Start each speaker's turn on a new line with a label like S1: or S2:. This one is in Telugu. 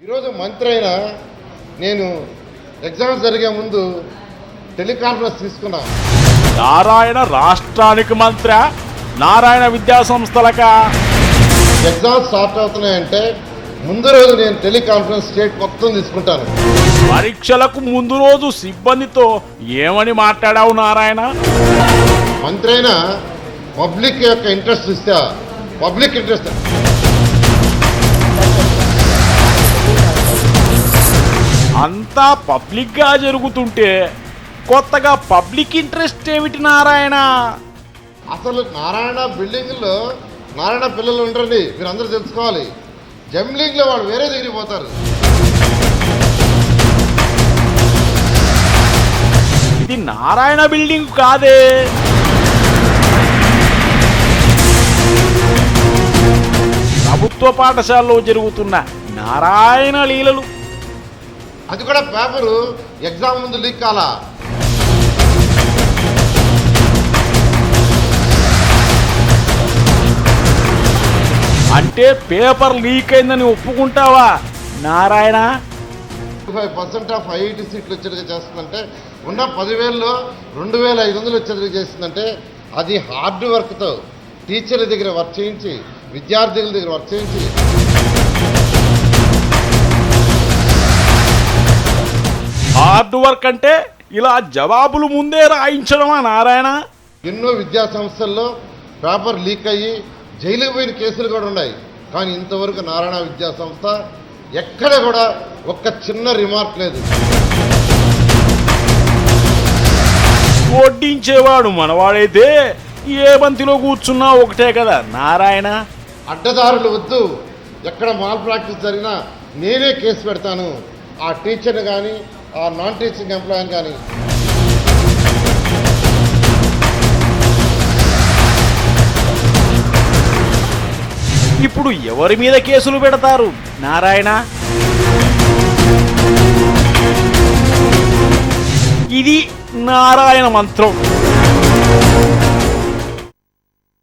S1: ఈరోజు మంత్రి అయినా నేను ఎగ్జామ్స్ జరిగే ముందు టెలికాన్ఫరెన్స్ తీసుకున్నా.
S2: నారాయణ రాష్ట్రానికి మంత్రి, నారాయణ విద్యా సంస్థలక
S1: ఎగ్జామ్స్ స్టార్ట్ అవుతున్నాయంటే ముందు రోజు నేను టెలికాన్ఫరెన్స్ స్టేట్ మొత్తం తీసుకుంటాను.
S2: పరీక్షలకు ముందు రోజు సిబ్బందితో ఏమని మాట్లాడావు నారాయణ?
S1: మంత్రి అయినా పబ్లిక్ యొక్క ఇంట్రెస్ట్ ఇస్తే పబ్లిక్ ఇంట్రెస్ట్
S2: అంతా పబ్లిక్గా జరుగుతుంటే కొత్తగా పబ్లిక్ ఇంట్రెస్ట్ ఏమిటి నారాయణ?
S1: అసలు నారాయణ బిల్డింగ్లో నారాయణ పిల్లలు ఉండరండి, మీరు అందరూ తెలుసుకోవాలి. జంబ్లింగ్లో వాడు వేరే దగ్గరికి పోతారు.
S2: ఇది నారాయణ బిల్డింగ్ కాదే. ప్రభుత్వ పాఠశాలలో జరుగుతున్న నారాయణ లీలలు.
S1: అది కూడా పేపరు ఎగ్జామ్ ముందు లీక్ కాలా.
S2: అంటే పేపర్ లీక్ అయిందని ఒప్పుకుంటావా నారాయణ?
S1: 25% ఆఫ్ ఐఐటి సీట్లు వచ్చేట్టుగా చేస్తుందంటే ఉన్న 10,000లో 2,500 వచ్చేట్టుగా చేస్తుందంటే అది హార్డ్ వర్క్తో టీచర్ల దగ్గర వర్క్ చేయించి విద్యార్థుల దగ్గర వర్క్ చేయించి.
S2: హార్డ్ వర్క్ అంటే ఇలా జవాబులు ముందే రాయించడమా నారాయణ?
S1: ఎన్నో విద్యా సంస్థల్లో పేపర్ లీక్ అయ్యి జైలుకు పోయిన కేసులు కూడా ఉన్నాయి. కానీ ఇంతవరకు నారాయణ విద్యా సంస్థ ఎక్కడ కూడా ఒక్క చిన్న రిమార్క్ లేదు.
S2: వడ్డించేవాడు మనవాడైతే ఏ బంతిలో కూర్చున్నా ఒకటే కదా నారాయణ.
S1: అడ్డదారులు వద్దు. ఎక్కడ మాల్ ప్రాక్టీస్ జరిగినా నేనే కేసు పెడతాను. ఆ టీచర్ని కానీ ఆ నాన్ టీచింగ్ ఎంప్లాయీని కానీ.
S2: ఇప్పుడు ఎవరి మీద కేసులు పెడతారు నారాయణ? ఇది నారాయణ మంత్రం.